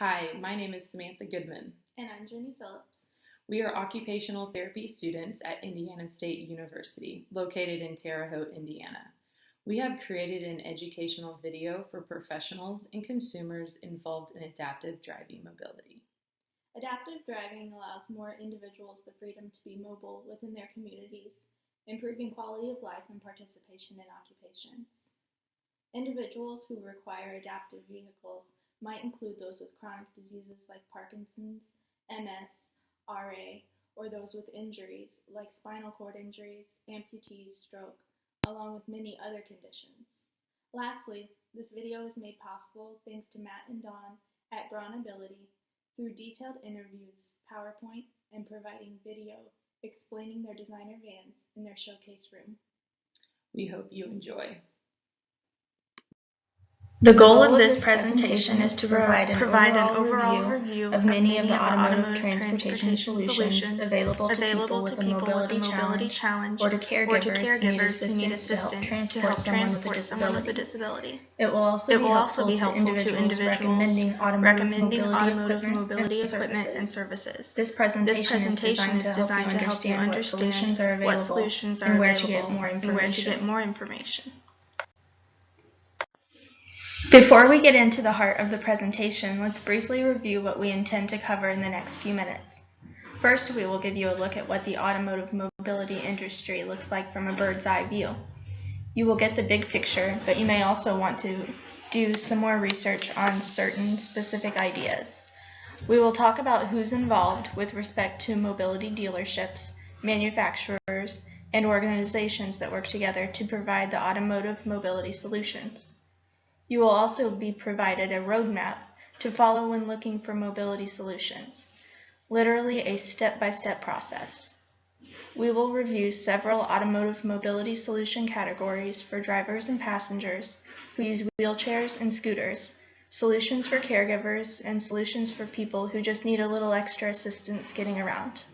Hi, my name is Samantha Goodman. And I'm Jenny Phillips. We are occupational therapy students at Indiana State University, located in Terre Haute, Indiana. We have created an educational video for professionals and consumers involved in adaptive driving mobility. Adaptive driving allows more individuals the freedom to be mobile within their communities, improving quality of life and participation in occupations. Individuals who require adaptive vehicles might include those with chronic diseases like Parkinson's, MS, RA, or those with injuries like spinal cord injuries, amputees, stroke, along with many other conditions. Lastly, this video is made possible thanks to Matt and Dawn at Braun Ability through detailed interviews, PowerPoint, and providing video explaining their designer vans in their showcase room. We hope you enjoy. The goal of this presentation is to provide an overall review of many of the automotive transportation solutions available to people with a mobility challenge or to caregivers who need assistance to help transport someone with a disability. It will also be helpful to individuals recommending automotive mobility equipment and services. This presentation is designed to help you understand what solutions are available and where to get more information. Before we get into the heart of the presentation, let's briefly review what we intend to cover in the next few minutes. First, we will give you a look at what the automotive mobility industry looks like from a bird's eye view. You will get the big picture, but you may also want to do some more research on certain specific ideas. We will talk about who's involved with respect to mobility dealerships, manufacturers, and organizations that work together to provide the automotive mobility solutions. You will also be provided a roadmap to follow when looking for mobility solutions, literally a step-by-step process. We will review several automotive mobility solution categories for drivers and passengers who use wheelchairs and scooters, solutions for caregivers, and solutions for people who just need a little extra assistance getting around.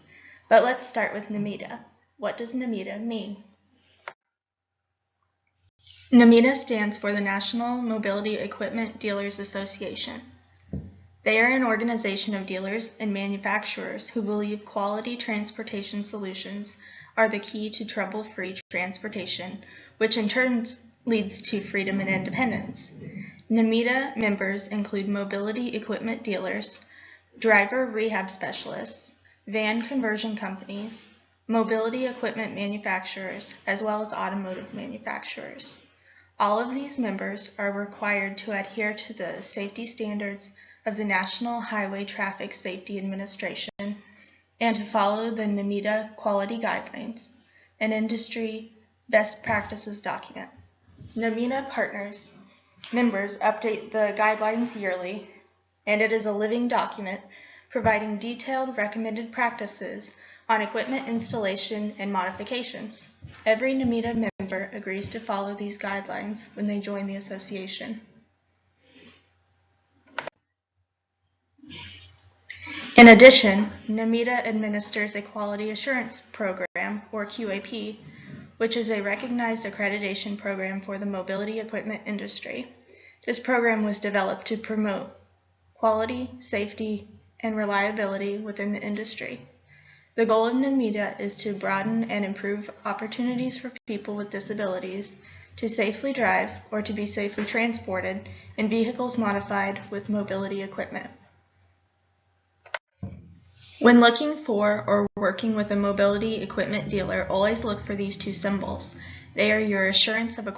But let's start with NMEDA. What does NMEDA mean? NMEDA stands for the National Mobility Equipment Dealers Association. They are an organization of dealers and manufacturers who believe quality transportation solutions are the key to trouble-free transportation, which in turn leads to freedom and independence. NMEDA members include mobility equipment dealers, driver rehab specialists, van conversion companies, mobility equipment manufacturers, as well as automotive manufacturers. All of these members are required to adhere to the safety standards of the National Highway Traffic Safety Administration and to follow the NMEDA quality guidelines, an industry best practices document. NMEDA members update the guidelines yearly, and it is a living document providing detailed recommended practices on equipment installation and modifications. Every NMEDA member agrees to follow these guidelines when they join the association. In addition, NMEDA administers a Quality Assurance Program, or QAP, which is a recognized accreditation program for the mobility equipment industry. This program was developed to promote quality, safety, and reliability within the industry. The goal of NMEDA is to broaden and improve opportunities for people with disabilities to safely drive or to be safely transported in vehicles modified with mobility equipment. When looking for or working with a mobility equipment dealer, always look for these two symbols. They are your assurance of a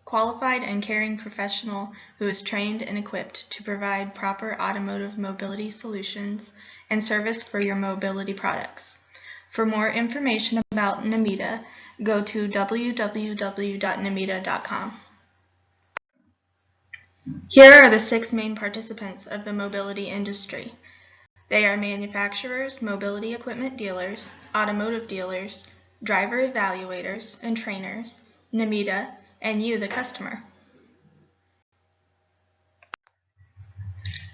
qualified and caring professional who is trained and equipped to provide proper automotive mobility solutions and service for your mobility products. For more information about NMEDA, go to www.nmeda.com. Here are the 6 main participants of the mobility industry. They are manufacturers, mobility equipment dealers, automotive dealers, driver evaluators and trainers, NMEDA, and you, the customer.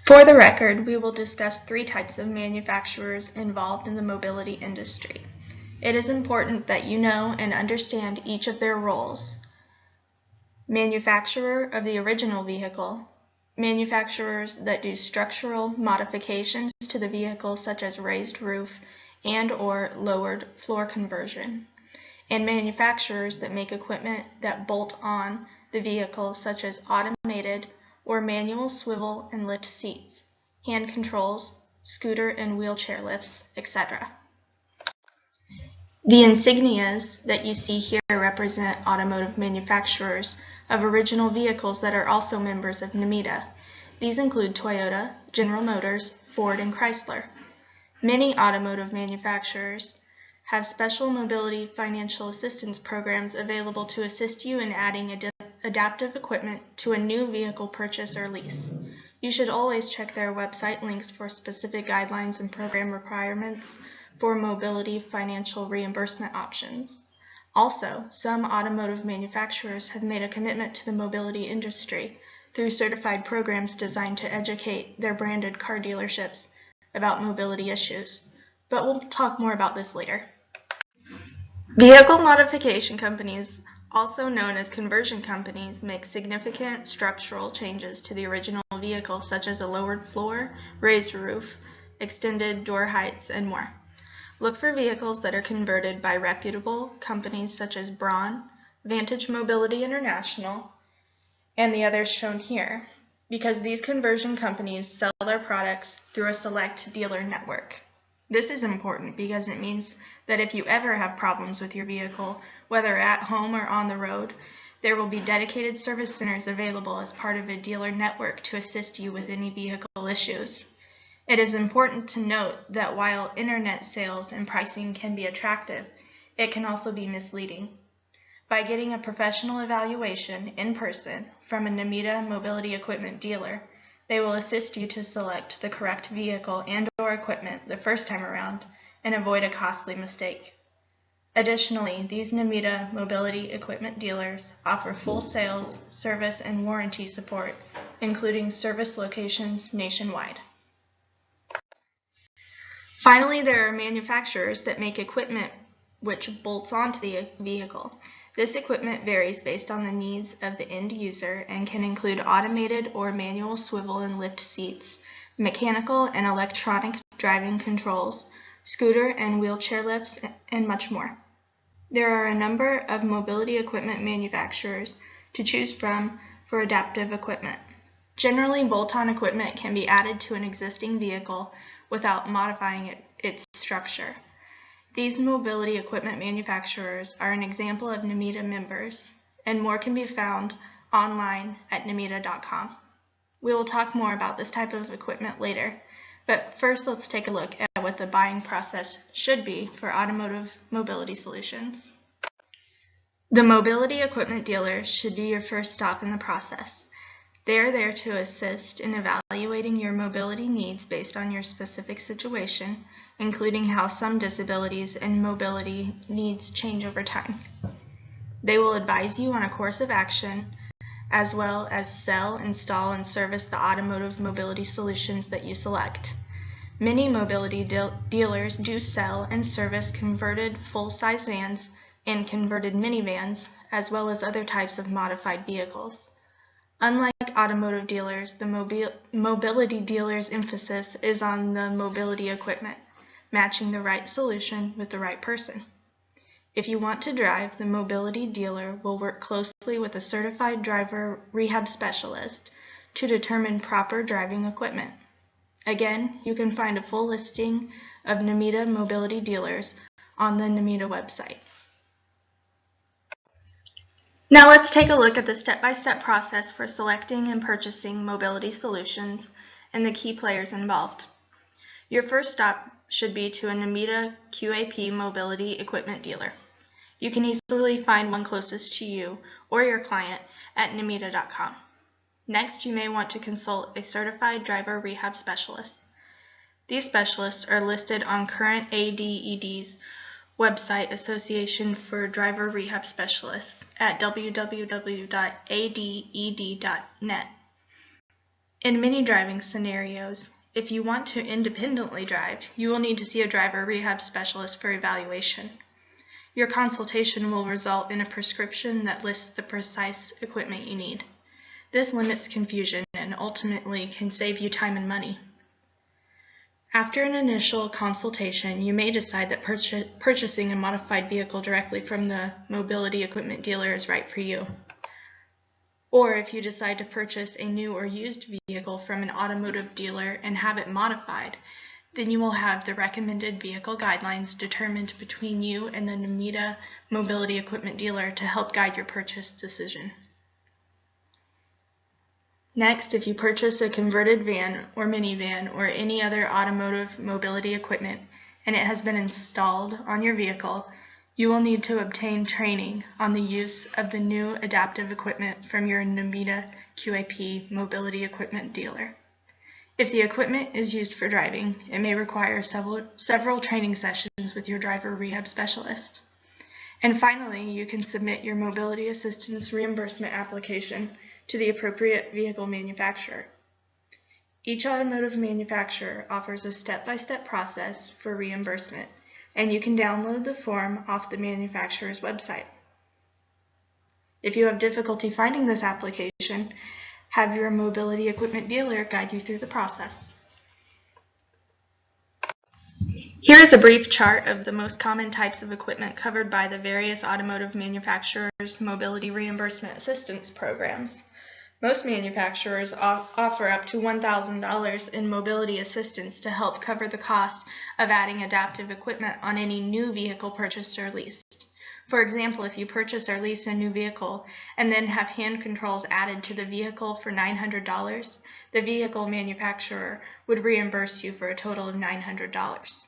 For the record, we will discuss 3 types of manufacturers involved in the mobility industry. It is important that you know and understand each of their roles. Manufacturer of the original vehicle, manufacturers that do structural modifications to the vehicle such as raised roof and/or lowered floor conversion, and manufacturers that make equipment that bolt on the vehicle such as automated or manual swivel and lift seats, hand controls, scooter and wheelchair lifts, etc. The insignias that you see here represent automotive manufacturers of original vehicles that are also members of NMEDA. These include Toyota, General Motors, Ford, and Chrysler. Many automotive manufacturers have special mobility financial assistance programs available to assist you in adding adaptive equipment to a new vehicle purchase or lease. You should always check their website links for specific guidelines and program requirements for mobility financial reimbursement options. Also, some automotive manufacturers have made a commitment to the mobility industry through certified programs designed to educate their branded car dealerships about mobility issues, but we'll talk more about this later. Vehicle modification companies, also known as conversion companies, make significant structural changes to the original vehicle, such as a lowered floor, raised roof, extended door heights, and more. Look for vehicles that are converted by reputable companies such as Braun, Vantage Mobility International, and the others shown here, because these conversion companies sell their products through a select dealer network. This is important because it means that if you ever have problems with your vehicle, whether at home or on the road, there will be dedicated service centers available as part of a dealer network to assist you with any vehicle issues. It is important to note that while internet sales and pricing can be attractive, it can also be misleading. By getting a professional evaluation in person from a NMEDA mobility equipment dealer, they will assist you to select the correct vehicle and/or equipment the first time around and avoid a costly mistake. Additionally, these NMEDA mobility equipment dealers offer full sales, service, and warranty support, including service locations nationwide. Finally, there are manufacturers that make equipment which bolts onto the vehicle. This equipment varies based on the needs of the end user and can include automated or manual swivel and lift seats, mechanical and electronic driving controls, scooter and wheelchair lifts, and much more. There are a number of mobility equipment manufacturers to choose from for adaptive equipment. Generally, bolt-on equipment can be added to an existing vehicle without modifying its structure. These mobility equipment manufacturers are an example of NMEDA members, and more can be found online at nmeda.com. We will talk more about this type of equipment later, but first let's take a look at what the buying process should be for automotive mobility solutions. The mobility equipment dealer should be your first stop in the process. They are there to assist in evaluating your mobility needs based on your specific situation, including how some disabilities and mobility needs change over time. They will advise you on a course of action, as well as sell, install, and service the automotive mobility solutions that you select. Many mobility dealers do sell and service converted full-size vans and converted minivans, as well as other types of modified vehicles. Unlike automotive dealers, the mobility dealer's emphasis is on the mobility equipment, matching the right solution with the right person. If you want to drive, the mobility dealer will work closely with a certified driver rehab specialist to determine proper driving equipment. Again, you can find a full listing of NMEDA mobility dealers on the NMEDA website. Now let's take a look at the step-by-step process for selecting and purchasing mobility solutions and the key players involved. Your first stop should be to a NMEDA QAP mobility equipment dealer. You can easily find one closest to you or your client at nmeda.com. Next, you may want to consult a certified driver rehab specialist. These specialists are listed on current ADED's website, Association for Driver Rehab Specialists, at www.aded.net. In many driving scenarios, if you want to independently drive, you will need to see a driver rehab specialist for evaluation. Your consultation will result in a prescription that lists the precise equipment you need. This limits confusion and and ultimately can save you time and money. After an initial consultation, you may decide that purchasing a modified vehicle directly from the mobility equipment dealer is right for you. Or if you decide to purchase a new or used vehicle from an automotive dealer and have it modified, then you will have the recommended vehicle guidelines determined between you and the Numida mobility equipment dealer to help guide your purchase decision. Next, if you purchase a converted van or minivan or any other automotive mobility equipment and it has been installed on your vehicle, you will need to obtain training on the use of the new adaptive equipment from your Numida QAP mobility equipment dealer. If the equipment is used for driving, it may require several training sessions with your driver rehab specialist. And finally, you can submit your mobility assistance reimbursement application to the appropriate vehicle manufacturer. Each automotive manufacturer offers a step-by-step process for reimbursement, and you can download the form off the manufacturer's website. If you have difficulty finding this application, have your mobility equipment dealer guide you through the process. Here is a brief chart of the most common types of equipment covered by the various automotive manufacturers' mobility reimbursement assistance programs. Most manufacturers offer up to $1,000 in mobility assistance to help cover the cost of adding adaptive equipment on any new vehicle purchased or leased. For example, if you purchase or lease a new vehicle and then have hand controls added to the vehicle for $900, the vehicle manufacturer would reimburse you for a total of $900.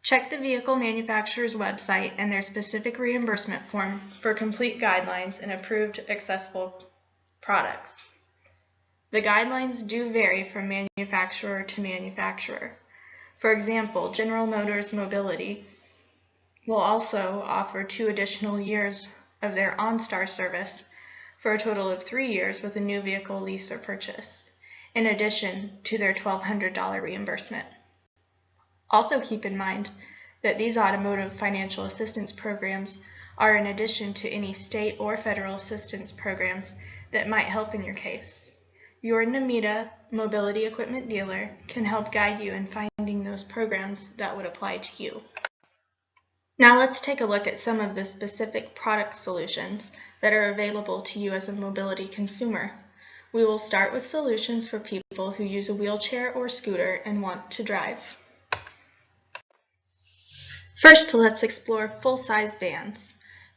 Check the vehicle manufacturer's website and their specific reimbursement form for complete guidelines and approved accessible products. The guidelines do vary from manufacturer to manufacturer. For example, General Motors Mobility will also offer 2 additional years of their OnStar service for a total of 3 years with a new vehicle lease or purchase, in addition to their $1,200 reimbursement. Also keep in mind that these automotive financial assistance programs are in addition to any state or federal assistance programs that might help in your case. Your Numida mobility equipment dealer can help guide you in finding those programs that would apply to you. Now let's take a look at some of the specific product solutions that are available to you as a mobility consumer. We will start with solutions for people who use a wheelchair or scooter and want to drive. First, let's explore full-size vans.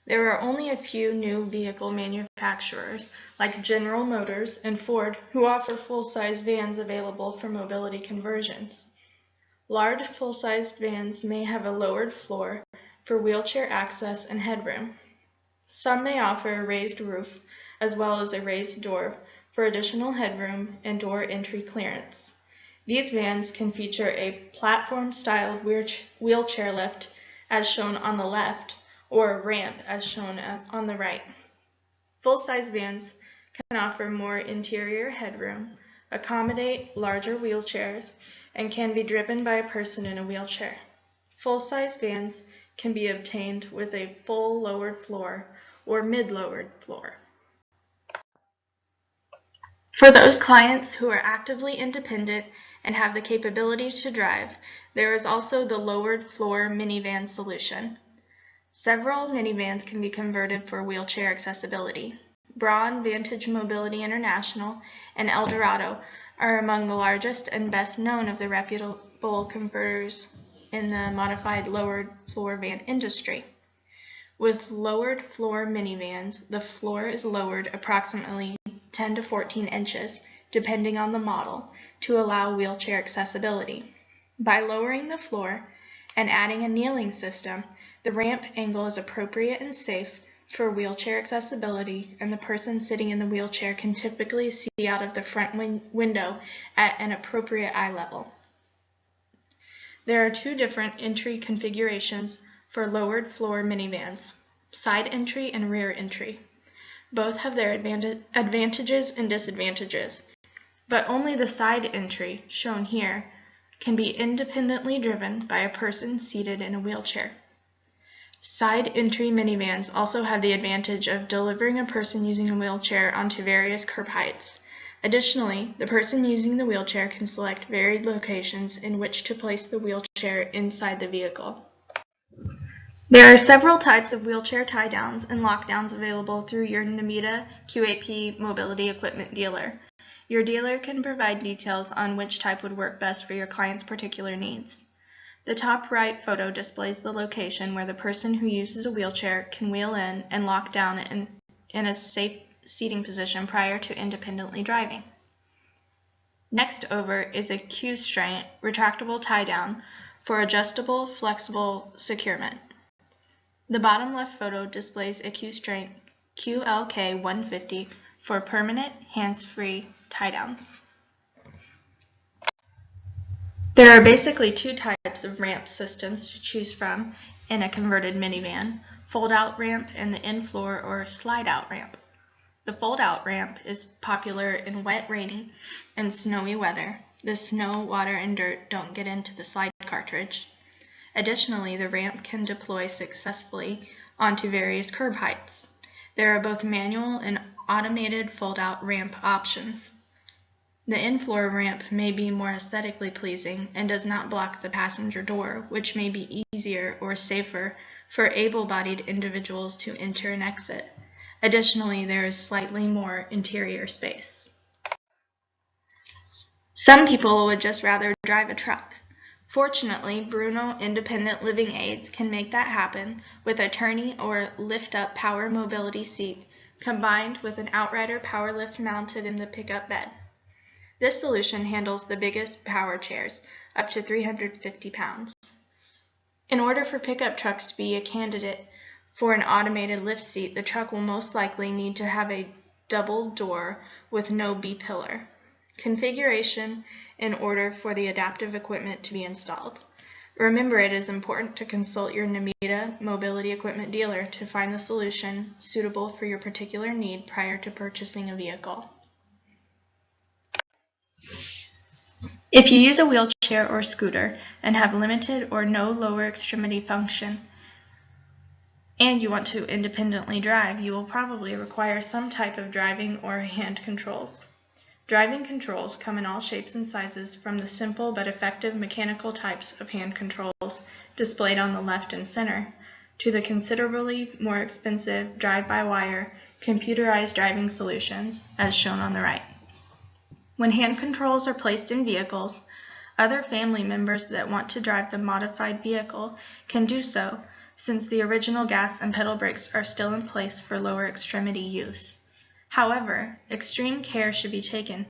There are only a few new vehicle manufacturers, like General Motors and Ford, who offer full-size vans available for mobility conversions. Large full-sized vans may have a lowered floor for wheelchair access and headroom. Some may offer a raised roof, as well as a raised door for additional headroom and door entry clearance. These vans can feature a platform-styled wheelchair lift, as shown on the left, or a ramp as shown on the right. Full-size vans can offer more interior headroom, accommodate larger wheelchairs, and can be driven by a person in a wheelchair. Full-size vans can be obtained with a full lowered floor or mid-lowered floor. For those clients who are actively independent and have the capability to drive, there is also the lowered floor minivan solution. Several minivans can be converted for wheelchair accessibility. Braun, Vantage Mobility International, and Eldorado are among the largest and best known of the reputable converters in the modified lowered floor van industry. With lowered floor minivans, the floor is lowered approximately 10 to 14 inches, depending on the model, to allow wheelchair accessibility. By lowering the floor and adding a kneeling system, the ramp angle is appropriate and safe for wheelchair accessibility, and the person sitting in the wheelchair can typically see out of the front window at an appropriate eye level. There are 2 different entry configurations for lowered floor minivans, side entry and rear entry. Both have their advantages and disadvantages, but only the side entry, shown here, can be independently driven by a person seated in a wheelchair. Side entry minivans also have the advantage of delivering a person using a wheelchair onto various curb heights. Additionally, the person using the wheelchair can select varied locations in which to place the wheelchair inside the vehicle. There are several types of wheelchair tie-downs and lockdowns available through your NMETA QAP mobility equipment dealer. Your dealer can provide details on which type would work best for your client's particular needs. The top right photo displays the location where the person who uses a wheelchair can wheel in and lock down in a safe seating position prior to independently driving. Next over is a Q-Strength retractable tie-down for adjustable, flexible securement. The bottom left photo displays a Q-Strength QLK 150 for permanent, hands-free tie-downs. There are basically two types of ramp systems to choose from in a converted minivan: fold-out ramp and the in-floor or slide-out ramp. The fold-out ramp is popular in wet, rainy, and snowy weather. The snow, water, and dirt don't get into the slide cartridge. Additionally, the ramp can deploy successfully onto various curb heights. There are both manual and automated fold-out ramp options. The in-floor ramp may be more aesthetically pleasing and does not block the passenger door, which may be easier or safer for able-bodied individuals to enter and exit. Additionally, there is slightly more interior space. Some people would just rather drive a truck. Fortunately, Bruno Independent Living Aids can make that happen with a turny or lift-up power mobility seat combined with an Outrider power lift mounted in the pickup bed. This solution handles the biggest power chairs, up to 350 pounds. In order for pickup trucks to be a candidate for an automated lift seat, the truck will most likely need to have a double door with no B-pillar configuration in order for the adaptive equipment to be installed. Remember, it is important to consult your NMETA mobility equipment dealer to find the solution suitable for your particular need prior to purchasing a vehicle. If you use a wheelchair or scooter and have limited or no lower extremity function, and you want to independently drive, you will probably require some type of driving or hand controls. Driving controls come in all shapes and sizes, from the simple but effective mechanical types of hand controls displayed on the left and center, to the considerably more expensive drive-by-wire computerized driving solutions, as shown on the right. When hand controls are placed in vehicles, other family members that want to drive the modified vehicle can do so, since the original gas and pedal brakes are still in place for lower extremity use. However, extreme care should be taken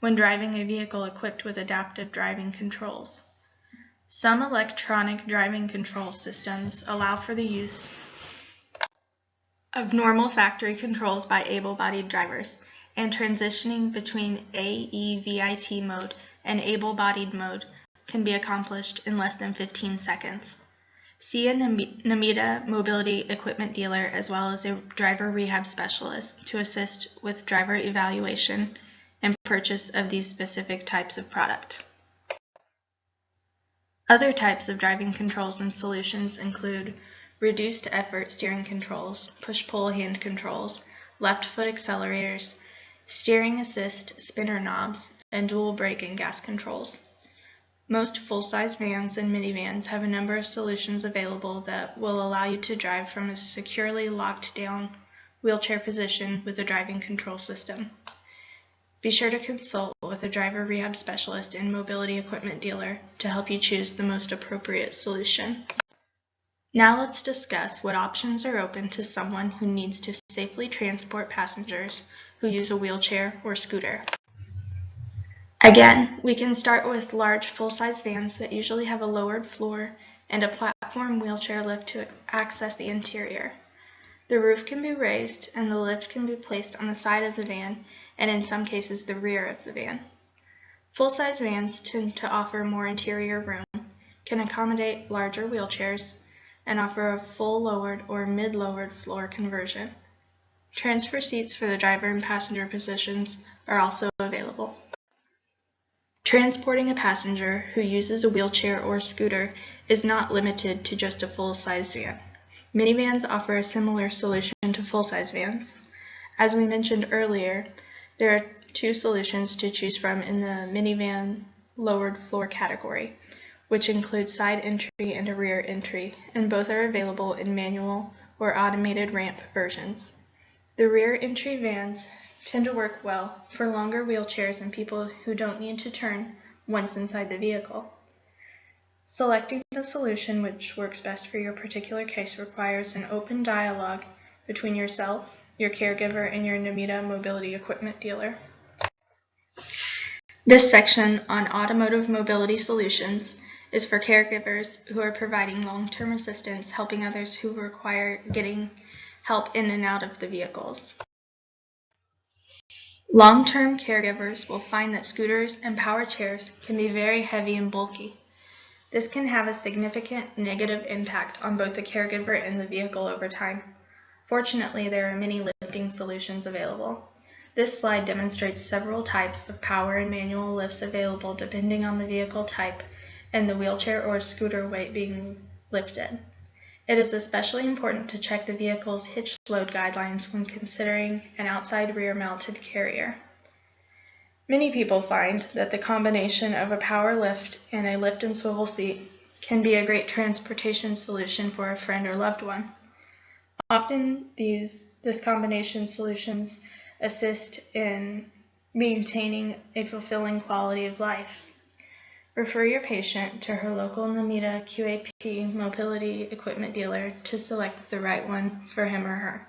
when driving a vehicle equipped with adaptive driving controls. Some electronic driving control systems allow for the use of normal factory controls by able-bodied drivers, and transitioning between AEVIT mode and able-bodied mode can be accomplished in less than 15 seconds. See a NMETA mobility equipment dealer as well as a driver rehab specialist to assist with driver evaluation and purchase of these specific types of product. Other types of driving controls and solutions include reduced effort steering controls, push-pull hand controls, left foot accelerators, steering assist spinner knobs, and dual brake and gas controls. Most full-size vans and minivans have a number of solutions available that will allow you to drive from a securely locked down wheelchair position with a driving control system. Be sure to consult with a driver rehab specialist and mobility equipment dealer to help you choose the most appropriate solution. Now let's discuss what options are open to someone who needs to safely transport passengers who use a wheelchair or scooter. Again, we can start with large full-size vans that usually have a lowered floor and a platform wheelchair lift to access the interior. The roof can be raised and the lift can be placed on the side of the van and in some cases the rear of the van. Full-size vans tend to offer more interior room, can accommodate larger wheelchairs, and offer a full lowered or mid-lowered floor conversion. Transfer seats for the driver and passenger positions are also available. Transporting a passenger who uses a wheelchair or scooter is not limited to just a full-size van. Minivans offer a similar solution to full-size vans. As we mentioned earlier, there are two solutions to choose from in the minivan lowered floor category, which includes side entry and a rear entry, and both are available in manual or automated ramp versions. The rear entry vans tend to work well for longer wheelchairs and people who don't need to turn once inside the vehicle. Selecting the solution which works best for your particular case requires an open dialogue between yourself, your caregiver, and your Namita mobility equipment dealer. This section on automotive mobility solutions is for caregivers who are providing long-term assistance, helping others who require getting help in and out of the vehicles. Long-term caregivers will find that scooters and power chairs can be very heavy and bulky. This can have a significant negative impact on both the caregiver and the vehicle over time. Fortunately, there are many lifting solutions available. This slide demonstrates several types of power and manual lifts available depending on the vehicle type and the wheelchair or scooter weight being lifted. It is especially important to check the vehicle's hitch load guidelines when considering an outside rear-mounted carrier. Many people find that the combination of a power lift and a lift and swivel seat can be a great transportation solution for a friend or loved one. Often this combination solutions assist in maintaining a fulfilling quality of life. Refer your patient to her local Namita QAP mobility equipment dealer to select the right one for him or her.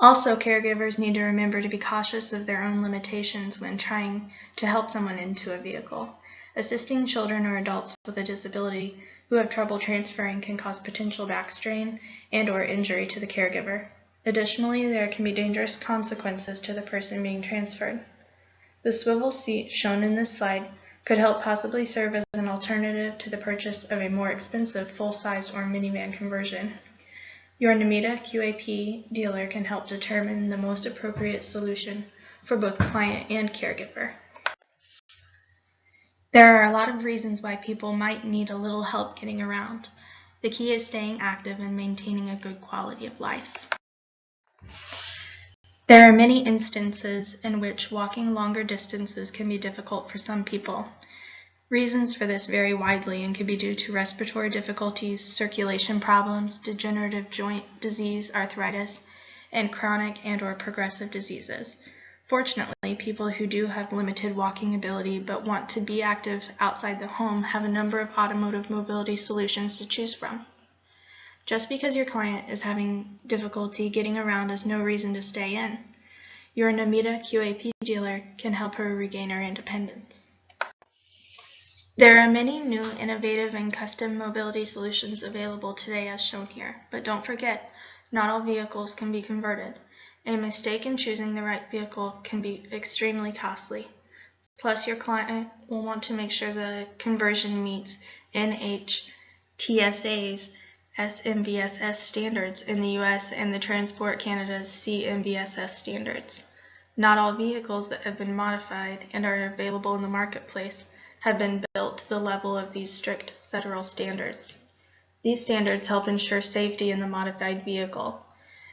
Also, caregivers need to remember to be cautious of their own limitations when trying to help someone into a vehicle. Assisting children or adults with a disability who have trouble transferring can cause potential back strain and/or injury to the caregiver. Additionally, there can be dangerous consequences to the person being transferred. The swivel seat shown in this slide could help possibly serve as an alternative to the purchase of a more expensive full-size or minivan conversion. Your Namita QAP dealer can help determine the most appropriate solution for both client and caregiver. There are a lot of reasons why people might need a little help getting around. The key is staying active and maintaining a good quality of life. There are many instances in which walking longer distances can be difficult for some people. Reasons for this vary widely and could be due to respiratory difficulties, circulation problems, degenerative joint disease, arthritis, and chronic and/or progressive diseases. Fortunately, people who do have limited walking ability but want to be active outside the home have a number of automotive mobility solutions to choose from. Just because your client is having difficulty getting around is no reason to stay in. Your Namita QAP dealer can help her regain her independence. There are many new, innovative, and custom mobility solutions available today as shown here, but don't forget, not all vehicles can be converted. A mistake in choosing the right vehicle can be extremely costly. Plus, your client will want to make sure the conversion meets NHTSA's SMVSS standards in the US and the Transport Canada's CMVSS standards. Not all vehicles that have been modified and are available in the marketplace have been built to the level of these strict federal standards. These standards help ensure safety in the modified vehicle.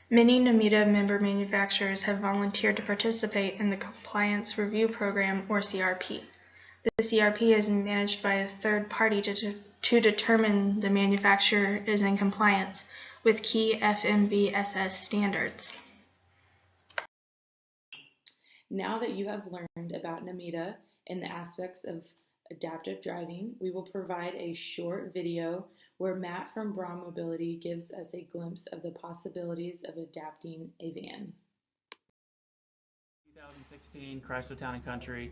Many Namita member manufacturers have volunteered to participate in the Compliance Review Program, or CRP. The CRP is managed by a third party to determine the manufacturer is in compliance with key FMVSS standards. Now that you have learned about Namita and the aspects of adaptive driving, we will provide a short video where Matt from Braun Mobility gives us a glimpse of the possibilities of adapting a van. 2016 Chrysler Town & Country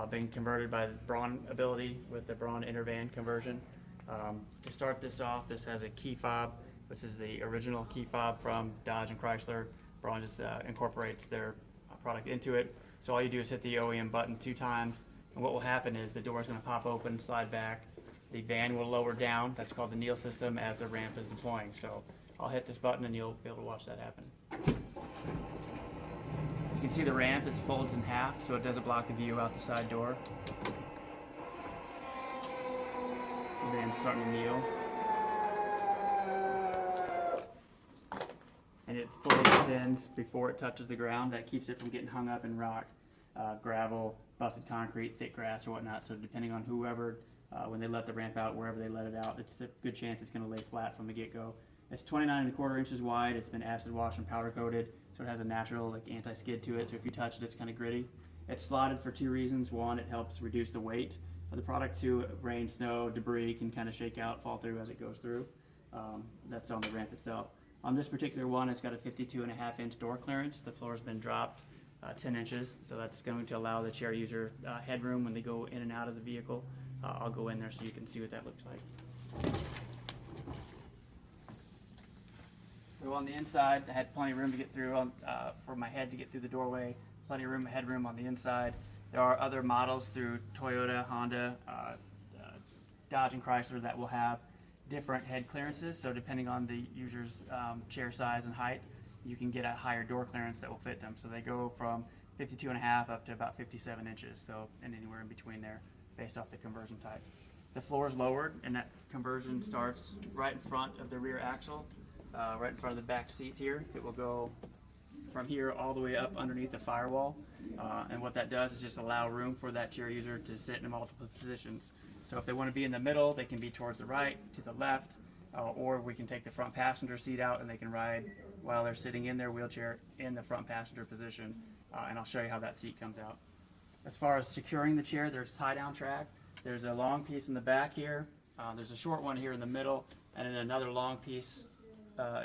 being converted by Braun Ability with the Braun Intervan conversion. To start this off, this has a key fob, which is the original key fob from Dodge and Chrysler. Braun just incorporates their product into it. So all you do is hit the OEM button 2 times, and what will happen is the door is going to pop open and slide back. The van will lower down. That's called the kneel system as the ramp is deploying. So I'll hit this button and you'll be able to watch that happen. You can see the ramp is folds in half, so it doesn't block the view out the side door. The van's starting to kneel. And it fully extends before it touches the ground. That keeps it from getting hung up and rock. gravel, busted concrete, thick grass, or whatnot. So depending on whoever, when they let the ramp out, wherever they let it out, it's a good chance it's going to lay flat from the get-go. It's 29¼ inches wide. It's been acid washed and powder coated, so it has a natural anti-skid to it. So if you touch it, it's kind of gritty. It's slotted for 2 reasons. One, it helps reduce the weight of the product. 2, rain, snow, debris can kind of shake out, fall through as it goes through. That's on the ramp itself. On this particular one, it's got a 52.5-inch door clearance. The floor has been dropped 10 inches, so that's going to allow the chair user headroom when they go in and out of the vehicle. I'll go in there so you can see what that looks like. So on the inside, I had plenty of room to get through for my head to get through the doorway. Plenty of headroom on the inside. There are other models through Toyota, Honda, Dodge, and Chrysler that will have different head clearances. So depending on the user's chair size and height, you can get a higher door clearance that will fit them. So they go from 52.5 up to about 57 inches. So and anywhere in between there, based off the conversion type. The floor is lowered, and that conversion starts right in front of the rear axle, right in front of the back seat here. It will go from here all the way up underneath the firewall, and what that does is just allow room for that chair user to sit in multiple positions. So if they want to be in the middle, they can be towards the right, to the left, or we can take the front passenger seat out and they can ride while they're sitting in their wheelchair in the front passenger position, and I'll show you how that seat comes out. As far as securing the chair, there's tie-down track. There's a long piece in the back here. There's a short one here in the middle, and then another long piece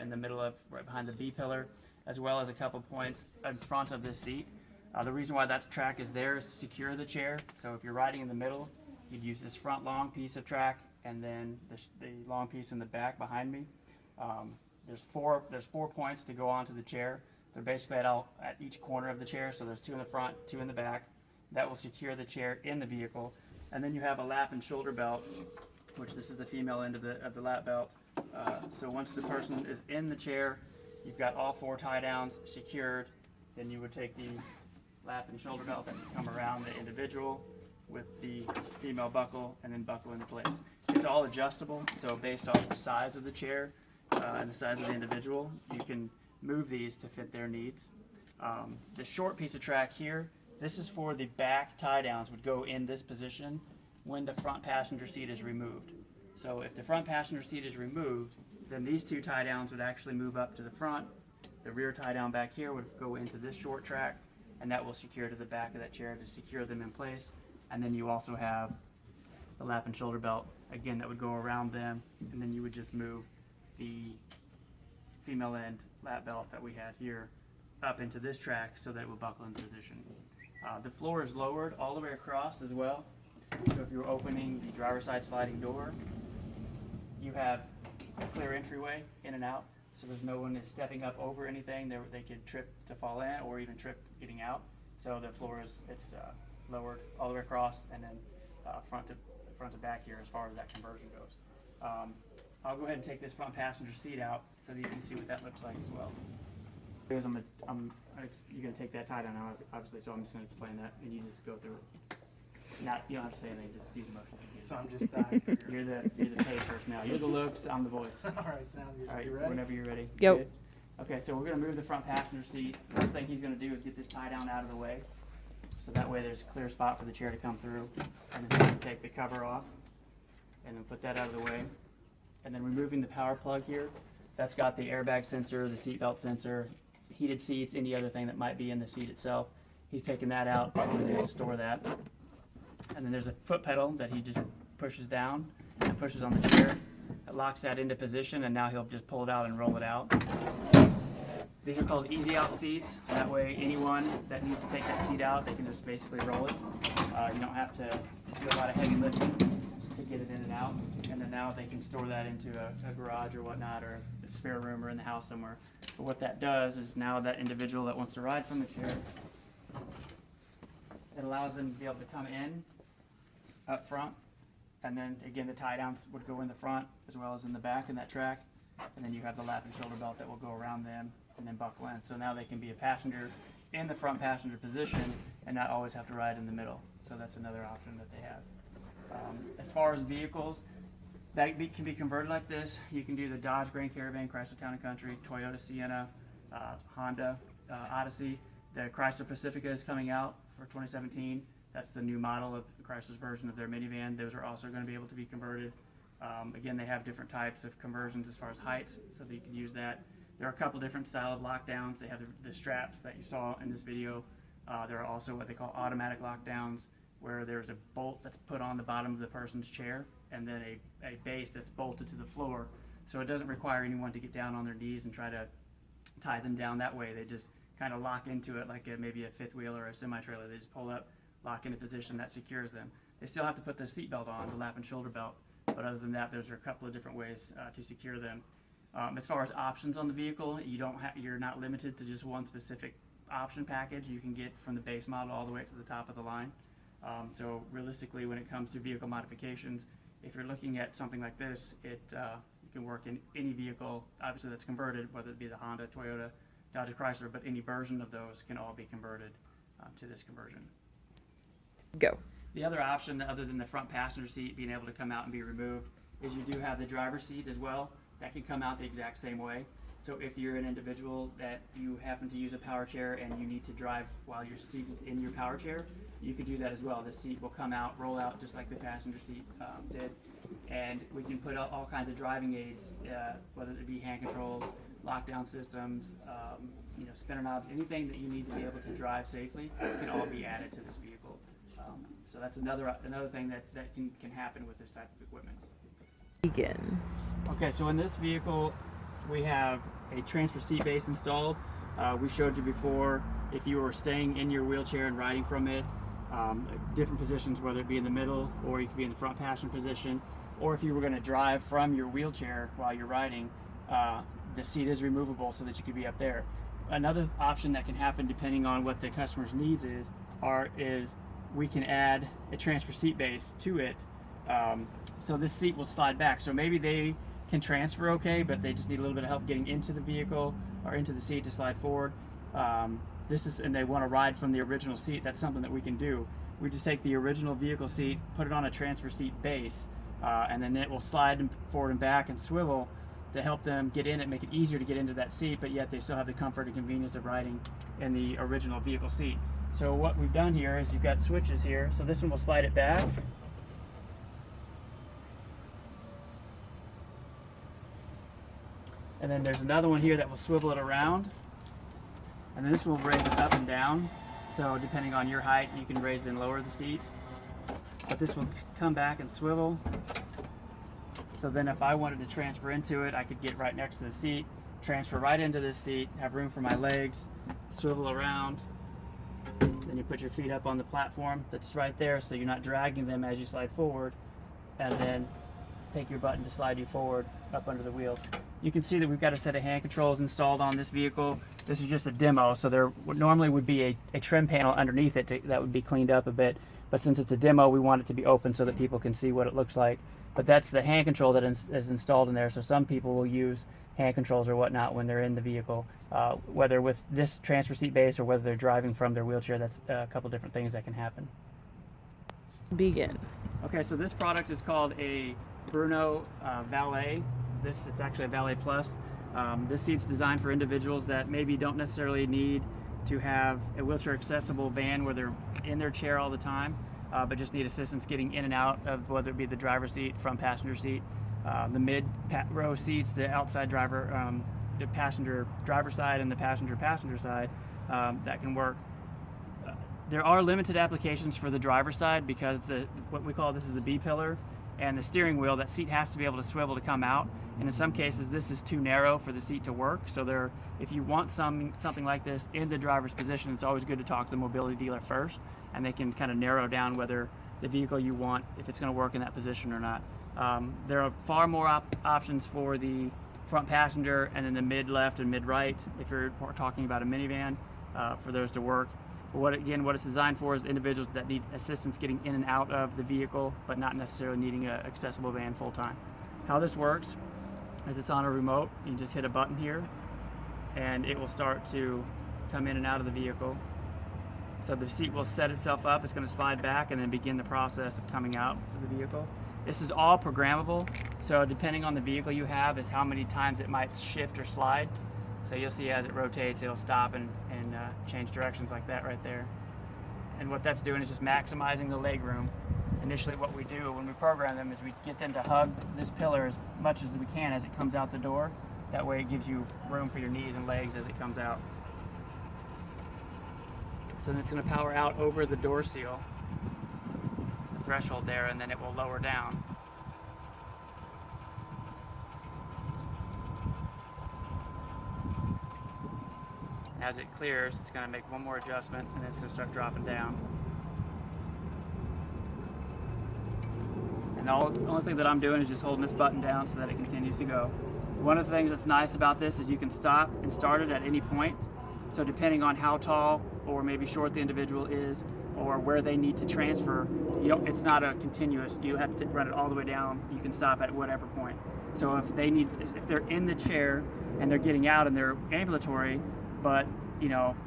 in the middle of right behind the B-pillar, as well as a couple points in front of this seat. The reason why that track is there is to secure the chair. So if you're riding in the middle, you'd use this front long piece of track, and then the long piece in the back behind me. There's four points to go onto the chair. They're basically at each corner of the chair, so there's 2 in the front, 2 in the back. That will secure the chair in the vehicle. And then you have a lap and shoulder belt, which this is the female end of the lap belt. So once the person is in the chair, you've got all 4 tie downs secured. Then you would take the lap and shoulder belt that would come around the individual with the female buckle, and then buckle into place. It's all adjustable, so based off the size of the chair and the size of the individual, you can move these to fit their needs. The short piece of track here, this is for the back tie downs, would go in this position when the front passenger seat is removed. So if the front passenger seat is removed, then these 2 tie downs would actually move up to the front. The rear tie down back here would go into this short track, and that will secure to the back of that chair to secure them in place. And then you also have the lap and shoulder belt, again, that would go around them, and then you would just move the female end lap belt that we had here up into this track so that it will buckle into position. The floor is lowered all the way across as well. So if you're opening the driver's side sliding door, you have a clear entryway in and out, so there's no one is stepping up over anything. They could trip to fall in or even trip getting out. So the floor is lowered all the way across, and then front to back here as far as that conversion goes. I'll go ahead and take this front passenger seat out so that you can see what that looks like as well. You're going to take that tie down now, obviously, so I'm just going to explain that, and you just go through it. You don't have to say anything, just use emotion. So I'm just You're the pacers now. You're the looks, I'm the voice. all right, sounds good. All right, You ready? whenever you're ready. Go. Good? Okay, so we're going to move the front passenger seat. First thing he's going to do is get this tie down out of the way, so that way there's a clear spot for the chair to come through. And then he's going to take the cover off, and then put that out of the way. And then removing the power plug here, that's got the airbag sensor, the seat belt sensor, heated seats, any other thing that might be in the seat itself. He's taking that out, and he's going to store that. And then there's a foot pedal that he just pushes down and pushes on the chair. It locks that into position, and now he'll just pull it out and roll it out. These are called easy out seats. That way anyone that needs to take that seat out, they can just basically roll it. You don't have to do a lot of heavy lifting to get it in and out. And then now they can store that into a garage or whatnot, or a spare room or in the house somewhere. But what that does is now that individual that wants to ride from the chair, it allows them to be able to come in up front, and then again the tie downs would go in the front as well as in the back in that track, and then you have the lap and shoulder belt that will go around them and then buckle in. So now they can be a passenger in the front passenger position and not always have to ride in the middle. So that's another option that they have. As far as vehicles, that can be converted like this. You can do the Dodge Grand Caravan, Chrysler Town & Country, Toyota Sienna, Honda Odyssey. The Chrysler Pacifica is coming out for 2017. That's the new model of Chrysler's version of their minivan. Those are also going to be able to be converted. Again, they have different types of conversions as far as heights, so that you can use that. There are a couple different style of lockdowns. They have the straps that you saw in this video. There are also what they call automatic lockdowns, where there's a bolt that's put on the bottom of the person's chair, and then a base that's bolted to the floor. So it doesn't require anyone to get down on their knees and try to tie them down that way. They just kind of lock into it like maybe a fifth wheel or a semi-trailer. They just pull up, lock into position, that secures them. They still have to put the seat belt on, the lap and shoulder belt, but other than that, there's a couple of different ways to secure them. As far as options on the vehicle, you're not limited to just one specific option package. You can get from the base model all the way to the top of the line. So realistically, when it comes to vehicle modifications, if you're looking at something like this, you can work in any vehicle, obviously that's converted, whether it be the Honda, Toyota, Dodge, or Chrysler, but any version of those can all be converted to this conversion. Go. The other option, other than the front passenger seat being able to come out and be removed, is you do have the driver's seat as well. That can come out the exact same way. So if you're an individual that you happen to use a power chair and you need to drive while you're seated in your power chair, you can do that as well. The seat will come out, roll out just like the passenger seat did. And we can put all kinds of driving aids, whether it be hand controls, lockdown systems, spinner knobs, anything that you need to be able to drive safely can all be added to this vehicle. So that's another thing that can happen with this type of equipment. Begin. Okay, so in this vehicle, we have a transfer seat base installed. We showed you before, if you were staying in your wheelchair and riding from it, different positions, whether it be in the middle or you could be in the front passenger position, or if you were going to drive from your wheelchair while you're riding, the seat is removable so that you could be up there. Another option that can happen depending on what the customer's needs is we can add a transfer seat base to it, so this seat will slide back. So maybe they can transfer okay, but they just need a little bit of help getting into the vehicle or into the seat to slide forward. And they want to ride from the original seat. That's something that we can do. We just take the original vehicle seat, put it on a transfer seat base, and then it will slide forward and back and swivel to help them get in it, make it easier to get into that seat, but yet they still have the comfort and convenience of riding in the original vehicle seat. So what we've done here is you've got switches here. So this one will slide it back. And then there's another one here that will swivel it around. And then this will raise it up and down. So depending on your height, you can raise and lower the seat. But this will come back and swivel. So then if I wanted to transfer into it, I could get right next to the seat, transfer right into this seat, have room for my legs, swivel around. Then you put your feet up on the platform that's right there, so you're not dragging them as you slide forward. And then take your button to slide you forward up under the wheel. You can see that we've got a set of hand controls installed on this vehicle. This is just a demo, so there normally would be a trim panel underneath it that would be cleaned up a bit. But since it's a demo, we want it to be open so that people can see what it looks like. But that's the hand control that is installed in there. So some people will use hand controls or whatnot when they're in the vehicle, whether with this transfer seat base or whether they're driving from their wheelchair. That's a couple different things that can happen. Begin. Okay, so this product is called a Bruno Valet. It's actually a Valet Plus. This seat's designed for individuals that maybe don't necessarily need to have a wheelchair accessible van where they're in their chair all the time, but just need assistance getting in and out of whether it be the driver's seat, front passenger seat, the mid row seats, the outside driver, the passenger driver side and the passenger side. That can work. There are limited applications for the driver's side because what we call this is the B pillar, and the steering wheel, that seat has to be able to swivel to come out. And in some cases, this is too narrow for the seat to work. So if you want something like this in the driver's position, it's always good to talk to the mobility dealer first, and they can kind of narrow down whether the vehicle you want, if it's going to work in that position or not. There are far more options for the front passenger and then the mid left and mid right if you're talking about a minivan, for those to work. But what it's designed for is individuals that need assistance getting in and out of the vehicle, but not necessarily needing an accessible van full time. How this works is it's on a remote. You just hit a button here, and it will start to come in and out of the vehicle. So the seat will set itself up. It's going to slide back and then begin the process of coming out of the vehicle. This is all programmable, so depending on the vehicle you have is how many times it might shift or slide. So you'll see as it rotates, it'll stop and change directions like that right there. And what that's doing is just maximizing the leg room. Initially what we do when we program them is we get them to hug this pillar as much as we can as it comes out the door. That way it gives you room for your knees and legs as it comes out. So then it's going to power out over the door seal, the threshold there, and then it will lower down. As it clears, it's going to make one more adjustment and then it's going to start dropping down. And the only thing that I'm doing is just holding this button down so that it continues to go. One of the things that's nice about this is you can stop and start it at any point. So depending on how tall or maybe short the individual is or where they need to transfer, it's not a continuous, you have to run it all the way down. You can stop at whatever point. So if they're in the chair and they're getting out and they're ambulatory, but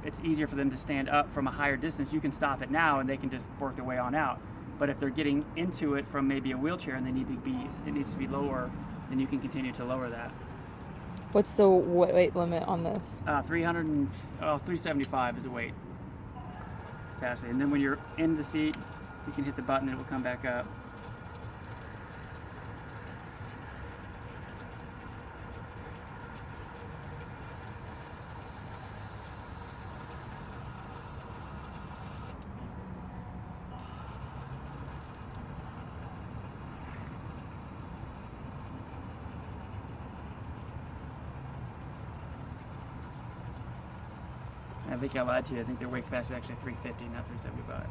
it's easier for them to stand up from a higher distance, you can stop it now and they can just work their way on out. But if they're getting into it from maybe a wheelchair and it needs to be lower, then you can continue to lower that. What's the weight limit on this? 375 is the weight capacity. And then when you're in the seat, you can hit the button and it will come back up. I think I lied to you. I think their weight capacity is actually 350, not 375.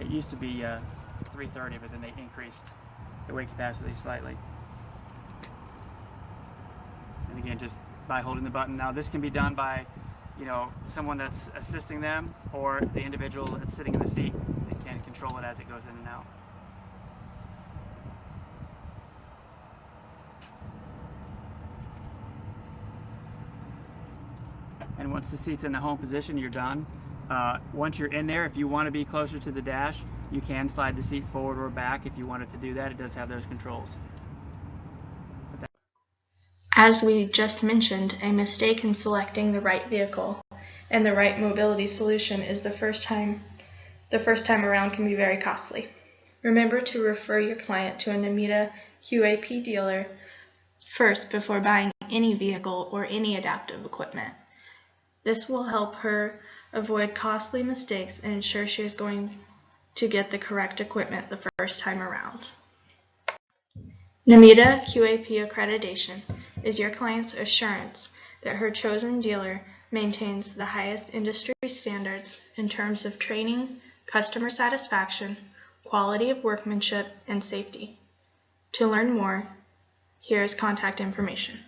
It used to be 330, but then they increased the weight capacity slightly. And again, just by holding the button. Now this can be done by, someone that's assisting them or the individual that's sitting in the seat. They can control it as it goes in and out. And once the seat's in the home position, you're done. Once you're in there, if you want to be closer to the dash, you can slide the seat forward or back if you wanted to do that. It does have those controls. As we just mentioned, a mistake in selecting the right vehicle and the right mobility solution is the first time around can be very costly. Remember to refer your client to a Namita QAP dealer first before buying any vehicle or any adaptive equipment. This will help her avoid costly mistakes and ensure she is going to get the correct equipment the first time around. Namita QAP accreditation is your client's assurance that her chosen dealer maintains the highest industry standards in terms of training, customer satisfaction, quality of workmanship, and safety. To learn more, here is contact information.